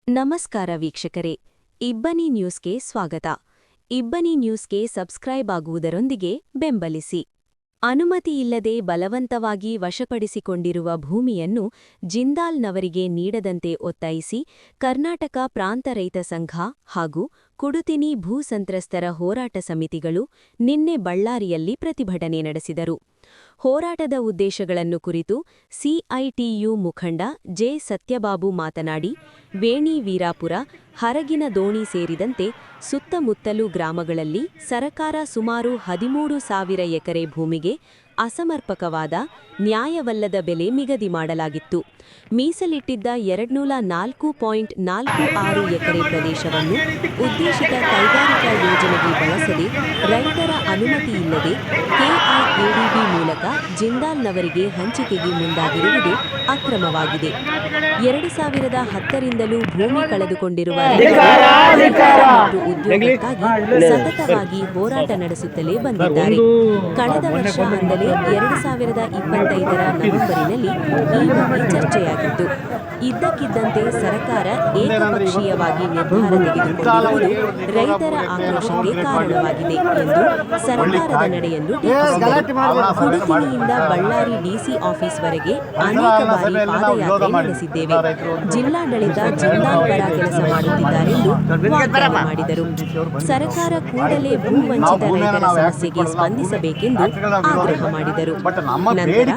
ನಮಸ್ಕಾರ ವೀಕ್ಷಕರೇ, ಇಬ್ಬನಿ ನ್ಯೂಸ್ಗೆ ಸ್ವಾಗತ. ಇಬ್ಬನಿ ನ್ಯೂಸ್ಗೆ ಸಬ್ಸ್ಕ್ರೈಬ್ ಆಗುವುದರೊಂದಿಗೆ ಬೆಂಬಲಿಸಿ. ಅನುಮತಿಯಿಲ್ಲದೆ ಬಲವಂತವಾಗಿ ವಶಪಡಿಸಿಕೊಂಡಿರುವ ಭೂಮಿಯನ್ನು ಜಿಂದಾಲ್ನವರಿಗೆ ನೀಡದಂತೆ ಒತ್ತಾಯಿಸಿ ಕರ್ನಾಟಕ ಪ್ರಾಂತ ರೈತ ಸಂಘ ಹಾಗೂ ಕುಡುತಿನಿ ಭೂ ಸಂತ್ರಸ್ತರ ಹೋರಾಟ ಸಮಿತಿಗಳು ನಿನ್ನೆ ಬಳ್ಳಾರಿಯಲ್ಲಿ ಪ್ರತಿಭಟನೆ ನಡೆಸಿದರು. ಹೋರಾಟದ ಉದ್ದೇಶಗಳನ್ನು ಕುರಿತು ಸಿಐಟಿಯು ಮುಖಂಡ ಜೆ. ಸತ್ಯಬಾಬು ಮಾತನಾಡಿ, ವೇಣಿ ವೀರಾಪುರ, ಹರಗಿನ ದೋಣಿ ಸೇರಿದಂತೆ ಸುತ್ತಮುತ್ತಲು ಗ್ರಾಮಗಳಲ್ಲಿ ಸರಕಾರ ಸುಮಾರು 13,000 ಎಕರೆ ಭೂಮಿಗೆ ಅಸಮರ್ಪಕವಾದ, ನ್ಯಾಯವಲ್ಲದ ಬೆಲೆ ನಿಗದಿ ಮಾಡಲಾಗಿತ್ತು. ಮೀಸಲಿಟ್ಟಿದ್ದ 204.46 ಎಕರೆ ಪ್ರದೇಶವನ್ನು ಉದ್ದೇಶಿತ ಕೈಗಾರಿಕಾ ಯೋಜನೆಗೆ ಬಳಸದೆ ರೈತರ ಅನುಮತಿಯಿಲ್ಲದೆ ಕೆಐಎಡಿಬಿ ಮೂಲಕ ಜಿಂದಾಲ್ನವರಿಗೆ ಹಂಚಿಕೆಗೆ ಮುಂದಾಗಿರುವುದು ಅಕ್ರಮವಾಗಿದೆ. 2010ರಿಂದಲೂ ಭೂಮಿ ಕಳೆದುಕೊಂಡಿರುವ ರೈತರು ಮತ್ತು ಉದ್ಯೋಗಕ್ಕಾಗಿ ಸತತವಾಗಿ ಹೋರಾಟ ನಡೆಸುತ್ತಲೇ ಬಂದಿದ್ದಾರೆ. ಕಳೆದ ವರ್ಷ ಅಂದರೆ 2025ರ ನವೆಂಬರಿನಲ್ಲಿ ಈ ಬಗ್ಗೆ ಚರ್ಚೆಯಾಗಿತ್ತು. ಇದ್ದಕ್ಕಿದ್ದಂತೆ ಸರ್ಕಾರ ಏಕಪಕ್ಷೀಯವಾಗಿ ನಿರ್ಧಾರ ತೆಗೆದುಕೊಂಡಿರುವುದು ರೈತರ ಆಕ್ರೋಶಕ್ಕೆ ಕಾರಣವಾಗಿದೆ ಎಂದು ಸರ್ಕಾರದ ನಡೆಯನ್ನು ಟೀಕಿಸಿದರು. ಕುಡುತಿನಿಯಿಂದ ಬಳ್ಳಾರಿ ಡಿಸಿ ಆಫೀಸ್ವರೆಗೆ ಅನೇಕ ಬಾರಿ ಪಾದಯಾತ್ರೆ ನಡೆಸಿದ್ದೇವೆ. ಜಿಲ್ಲಾಡಳಿತ ಜಿಂದಾಲ್ ಪರ ಕೆಲಸ ಮಾಡುತ್ತಿದ್ದಾರೆಂದು ವಾಗ್ದಾನ ಮಾಡಿದರು. ಸರ್ಕಾರ ಕೂಡಲೇ ಭೂವಂಚಿತ ರೈತರ ಸಮಸ್ಯೆಗೆ ಸ್ಪಂದಿಸಬೇಕೆಂದು ಆಗ್ರಹ ಮಾಡಿದರು. ನಂತರ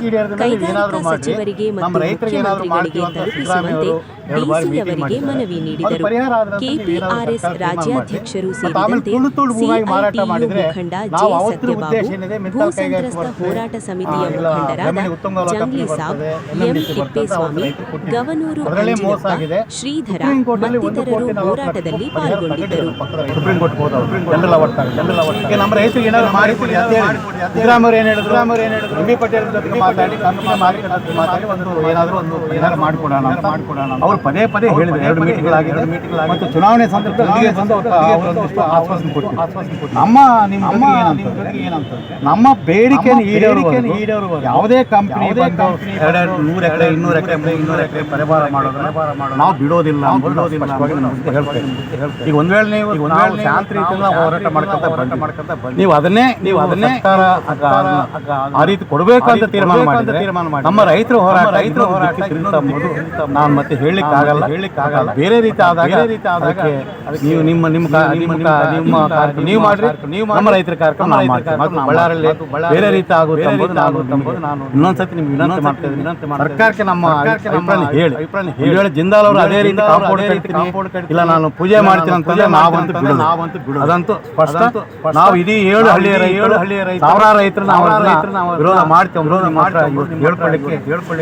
ಕೈಗಾರಿಕಾ ಸಚಿವರಿಗೆ ಮತ್ತು ಮುಖ್ಯಮಂತ್ರಿಗಳಿಗೆ ತಲುಪಿಸುವಂತೆ ಡಿಸಿಯವರಿಗೆ ಮನವಿ ನೀಡಿದರು. ಕೆಪಿಆರ್ಎಸ್ ರಾಜ್ಯಾಧ್ಯಕ್ಷರು ಸೇರಿದಂತೆ ಸಿಐಟಿಯು ಮುಖಂಡ ಜೆ. ಸತ್ಯಬಾಬು, ಭೂ ಸಂತ್ರಸ್ತ ಹೋರಾಟ ಸಮಿತಿಯ ಮುಖಂಡರಾದ ಜಂಗ್ಲಿ ಸಾಬ್, ಎಂ. ತಿಪ್ಪೇಸ್ವಾಮಿ, ಗವನೂರು ಅಂಜಿನಪ್ಪ, ಶ್ರೀಧರ ಮತ್ತಿತರರು ಹೋರಾಟದಲ್ಲಿ ಪಾಲ್ಗೊಂಡಿದ್ದರು. ಅವರು ಪದೇ ಪದೇ ಹೇಳಿದ್ರು. 2 ಮೀಟಿಂಗ್ಗಳಾಗಿದೆ ಮತ್ತು ಚುನಾವಣೆ ಸಂದರ್ಭದಲ್ಲಿ ಆಶ್ವಾಸನೆ ಕೊಟ್ಟಿದ್ದಾರೆ. ನಮ್ಮ ಬೇಡಿಕೆ ಈಡೇರುವ ಯಾವುದೇ ಕಂಪನಿ 100 ಎಕರೆ 200 ಎಕರೆ 300 ಎಕರೆ ಪರಿಹಾರ ಮಾಡೋದನ್ನ ನಾವು ಬಿಡೋದಿಲ್ಲ. ಈಗ ಒಂದ್ ವೇಳೆ ನೀವು ಶಾಂತ ರೀತಿಯಿಂದ ಹೋರಾಟ ಮಾಡ್ಕೊಂತ ನೀವು ಅದನ್ನೇ ಆ ರೀತಿ ಕೊಡಬೇಕು ಅಂತ ತೀರ್ಮಾನ ಮಾಡಿದ್ರೆ ನಮ್ಮ ರೈತರ ಹೋರಾಟ ನಾನು ಮತ್ತೆ ಹೇಳಲಿಕ್ಕೆ ಆಗಲ್ಲ. ಬೇರೆ ರೀತಿ ಆದಾಗ ನೀವು ನೀವು ಮಾಡ್ರಿ, ನಮ್ಮ ರೈತರ ಕಾರ್ಯಕ್ರಮ ಬಳ್ಳಾರಲ್ಲಿ ಬೇರೆ ರೀತಿ ಆಗುತ್ತೆ ನಾನು ಇನ್ನೊಂದ್ಸತಿ ನಿಮ್ಗೆ ವಿನಂತಿ ಮಾಡ್ತಾ ಇದ್ದೀನಿ. ಸರ್ಕಾರಕ್ಕೆ ನಮ್ಮ ಹೇಳಿ ಜಿಂದಾಲ್ ಅವರು ಅದೇ ರೀತಿ ಕಾಂಪೌಂಡ್ ಇಲ್ಲ ನಾನು ಪೂಜೆ ಮಾಡ್ತೀನಿ ಅಂತಂದ್ರೆ ನಾವಂತೂ ಅದಂತೂ ಸ್ಪಷ್ಟ. ನಾವು ಇಡೀ 7 ಹಳ್ಳಿಯ ಸಾವಿರಾರು ರೈತರು ನಾವು ವಿರೋಧ ಮಾಡ್ತೇವೆ. ಹೇಳ್ಕೊಳ್ಳಿಕ್ಕೆ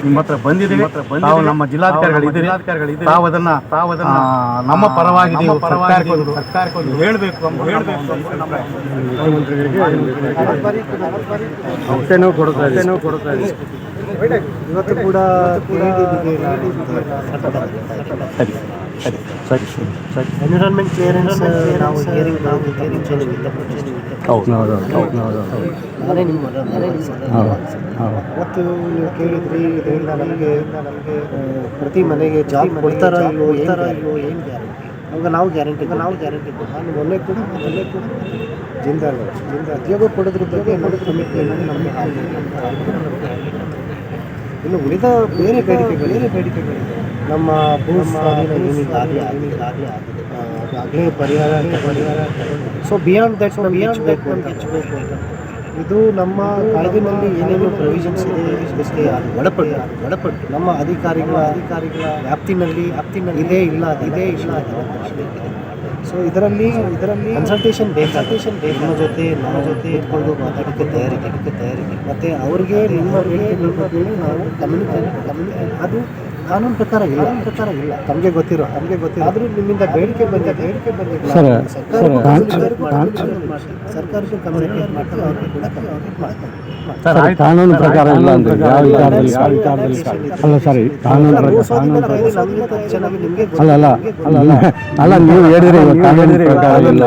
ನಿಮ್ಮ ಹತ್ರ ಬಂದಿದ್ದೀವಿ. ನಾವು ನಮ್ಮ ಜಿಲ್ಲಾಧಿಕಾರಿಗಳಿದ್ದೀರಿ. ತಾವು ಅದನ್ನ ನಮ್ಮ ಪರವಾಗಿ ಸರ್ಕಾರಕ್ಕೆ ಹೇಳಬೇಕು. ಇವತ್ತು ಕೂಡ ಎನ್ವಿರಾನ್ಮೆಂಟ್ ಕ್ಲಿಯರೆನ್ಸ್ ನಾವು ಅವತ್ತು ನೀವು ಕೇಳಿದ್ರಿ, ಇದರಿಂದ ನಮಗೆ ಪ್ರತಿ ಮನೆಗೆ ಜಾಬ್ ಕೊಡ್ತಾರೋ ಇಲ್ವೋ ಏನು ಗ್ಯಾರಂಟಿ? ಅವಾಗ ನಾವು ಗ್ಯಾರಂಟಿ ನಾನು ಮೊನ್ನೆ ಕೂಡ ಜಿಂದಾಲ್ ಉದ್ಯೋಗ ಕೊಡೋದ್ರ ಬಗ್ಗೆ ಏನಾದರೂ ಕಮಿಟ್ಮೆಂಟ್ ನಮಗೆ ಇನ್ನು ಉಳಿದ ಬೇರೆ ಬೇಡಿಕೆಗಳಿದೆ. ನಮ್ಮ ಭೂ ಸ್ವಾಧೀನ ಏನಿಗಾಗಲೇ ಆಗಲೇ ಪರಿಹಾರ ಸೊ ಬಿಯಾಂಡ್ ದಟ್ ಹೆಚ್ಚಬೇಕು ಅಂತ ಇದು ನಮ್ಮ ಕಾಯ್ದೆನಲ್ಲಿ ಏನೇನು ಪ್ರೊವಿಷನ್ಸ್ ಇದೆ ಇದಕ್ಕೆ ಒಳಪಟ್ಟು ನಮ್ಮ ಅಧಿಕಾರಿಗಳ ವ್ಯಾಪ್ತಿನಲ್ಲಿ ಇದೇ ಇಲ್ಲ. ಸೊ ಇದರಲ್ಲಿ ಕನ್ಸಲ್ಟೇಷನ್ ನಮ್ಮ ಜೊತೆ ಇಟ್ಕೊಂಡು ಮಾತಾಡೋಕ್ಕೆ ತಯಾರಿಕೆ ಮತ್ತು ಅವ್ರಿಗೆ ನಾವು ಕಮ್ಯುನಿಕೇಟ್ ಅದು ಕಾನೂನು ಪ್ರಕಾರ ಇಲ್ಲ. ತಮಗೆ ಗೊತ್ತಿರೋ ಆದರೂ ನಿಮ್ಮಿಂದ ಬೇಡಿಕೆ ಬಂದಿಲ್ಲ. ಸರ್ಕಾರಕ್ಕೆ ಕಮ್ಯುನಿಕೇಟ್ ಮಾಡ್ತಾರೆ, ಅವ್ರಿಗೆ ಕೂಡ ಕಮ್ಯುನಿಕೇಟ್ ಮಾಡ್ತಾರೆ. ಕಾನೂನು ಪ್ರಕಾರ ಇಲ್ಲ ಅಂದ್ರೆ ಯಾವ ವಿಚಾರದಲ್ಲಿ ಅಲ್ಲ ಸರಿ ಕಾನೂನು ಅಲ್ಲ ನೀವು ಹೇಳಿದ್ರಿ ಕಾನೂನು ಪ್ರಕಾರ ಇಲ್ಲ.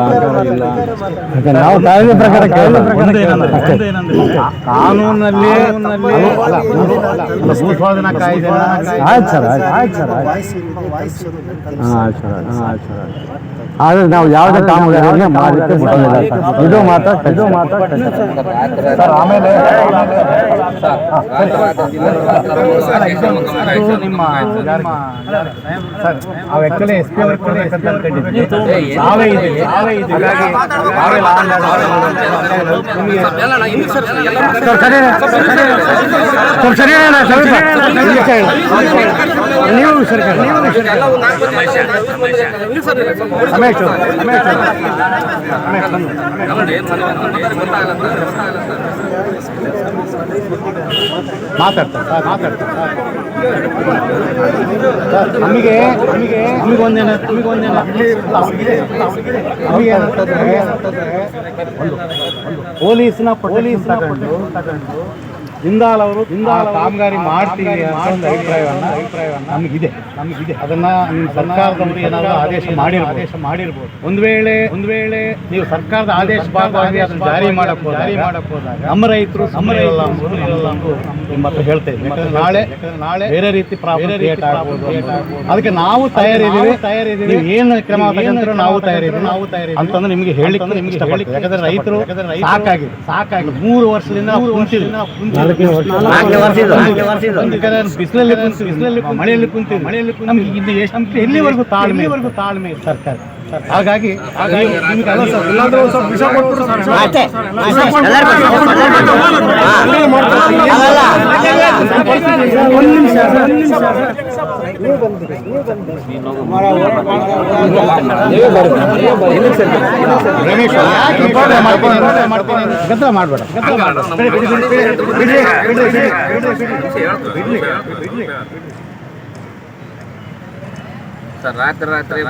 ನಾವು ಕಾನೂನು ಪ್ರಕಾರ ಕಾನೂನಲ್ಲಿ ಭೂಸ್ವಾಧೀನ ಕಾಯ್ದೆ ಸರ್ ಆಯ್ತು ಸರ್ ವಾಯ್ಸ್ ಏನಿದೆ ತಲುಪಿಸೋದು ಆಯ್ತು ಸರ್ ಆಯ್ತು ಸರ್ ಆದರೆ ನಾವು ಯಾವುದೇ ಕಾಮಗಾರಿಯನ್ನು ಮಾಡಲಿಕ್ಕೆ ಬಿಡೋದಿಲ್ಲ ಸರ್. ಇದು ಮಾತ್ರ ಸರ್ ಆಮೇಲೆ ನಿಮ್ಮ ಸರ್ ನಾವು ಆ್ಯಕ್ಚುಲಿ ಎಸ್ ಪಿ ಅವ್ರ ಕೊಡಬೇಕಂತ ಅನ್ಕೊಂಡಿದ್ದೀವಿ. ನಾವೇ ಇದ್ದೀವಿ ಹಾಗಾಗಿ ನಾವೇ ನೀವು ಸರ್ ಮಾತಾಡ್ತಾರೆ ನಮಗೆ ಪೊಲೀಸ್ನ ತಗೊಂಡು ಜಿಂದಾಲ್ ಅವರು ಕಾಮಗಾರಿ ಮಾಡ್ತೀವಿ ಅಂತ ಒಂದು ಅಭಿಪ್ರಾಯವನ್ನ ನಮಗಿದೆ ಅದನ್ನ ನಿಮ್ಮ ಸರ್ಕಾರದವರು ಏನಾದರೂ ಆದೇಶ ಮಾಡಿರ್ಬೋದು. ಒಂದು ವೇಳೆ ನೀವು ಸರ್ಕಾರದ ಆದೇಶ ಭಾಗವಾಗಿ ಅದನ್ನ ಜಾರಿ ಮಾಡಕ್ ಹೋದಾಗ ನಮ್ಮ ರೈತರು ಎಲ್ಲ ನಿಮ್ಮ ಹತ್ರ ಹೇಳ್ತಾ ಇದ್ದೀವಿ. ಯಾಕಂದ್ರೆ ನಾಳೆ ಬೇರೆ ರೀತಿ ಪ್ರಾಬ್ಲಮ್ ಕ್ರಿಯೇಟ್ ಆಗ್ಬೋದು. ಅದಕ್ಕೆ ನಾವು ತಯಾರಿದ್ದೀವಿ. ನೀವು ಏನು ಕ್ರಮ ತಗೊಂಡ್ರು ನಾವು ತಯಾರಿದ್ದೀವಿ ಅಂತಂದ್ರೆ ನಿಮಗೆ ಹೇಳಿಕ್ಕೆ ಇಷ್ಟಪಡ್ತೀವಿ. ಯಾಕಂದ್ರೆ ರೈತರು ಸಾಕಾಗಿದೆ 3 ವರ್ಷದಿಂದ ಬಿಸಿಲಲ್ಲಿ ಮಳೆಯಲ್ಲಿ ಕುಂತೀವಿ. ನಮ್ಗೆ ಇದು ಎಷ್ಟು ಎಲ್ಲಿವರೆಗೂ ತಾಳ್ಮೆ ಸರ್ಕಾರ. ಹಾಗಾಗಿ ಗದ್ದಲ ಮಾಡಬೇಡ. ಸರ್ ರಾತ್ರಿ